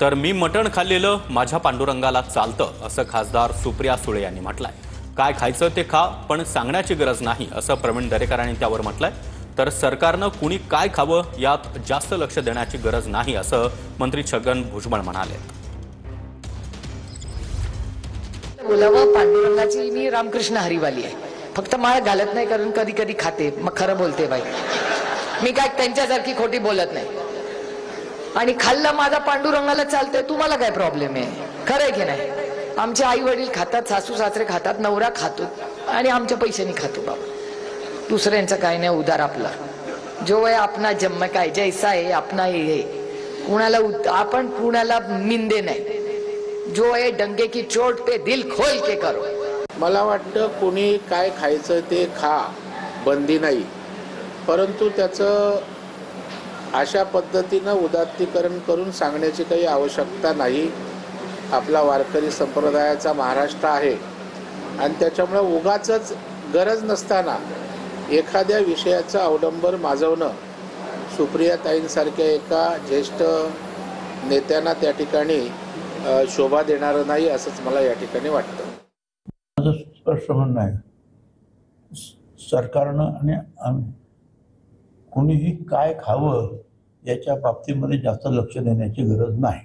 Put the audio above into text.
तर मी मटण खाल्लेलं माझ्या पांडुरंगाला चालतं असं खासदार सुप्रिया सुळे यांनी म्हटलंय। काय खायचं ते खा, पण सांगण्याची गरज नाही असं प्रवीण दरेकरांनी त्यावर म्हटलंय। तर सरकारनं कुणी काय खावं यात जास्त लक्ष देण्याची गरज नाही असं मंत्री छगन भुजबळ म्हणाले। बोलावं पांडुरंगाची मी रामकृष्ण हरिवाली आहे, फक्त माळ घालत नाही कारण कधी कधी खाते, मग खरं बोलते बाई, मी काय त्यांच्यासारखी खोटी बोलत नाही। आणि खाल्लं माझा पांडुरंगाला चालतंय, तुम्हाला काय प्रॉब्लेम आहे? खरं आहे की नाही? आमचे आई वडील खातात, सासू सासरे खातात, नवरा खातो आणि आमच्या पैशानी खातो बाबा। दुसऱ्यांचं काय नाही, उदार आपला जो आहे अपना जन्म काय जैसा आहे अपना हे, कुणाला आपण कुणाला मिंदे नाही। जो है डंगे की चोट पे दिल खोल के करो। मला वाटतं कोणी काय खायचं ते खा, बंदी नाही, परंतु त्याचं अशा पद्धतीनं उदात्तीकरण करून सांगण्याची काही आवश्यकता नाही। आपला वारकरी संप्रदायाचा महाराष्ट्र आहे आणि त्याच्यामुळे उगाचच गरज नसताना एखाद्या विषयाचं अवडंबर माजवणं सुप्रियाताईंसारख्या एका ज्येष्ठ नेत्यांना त्या ठिकाणी शोभा देणारं नाही असंच मला या ठिकाणी वाटतं। माझं स्पष्ट म्हणणं आहे, सरकारनं आणि कोणीही काय खावं याच्या बाबतीमध्ये जास्त लक्ष देण्याची गरज नाही।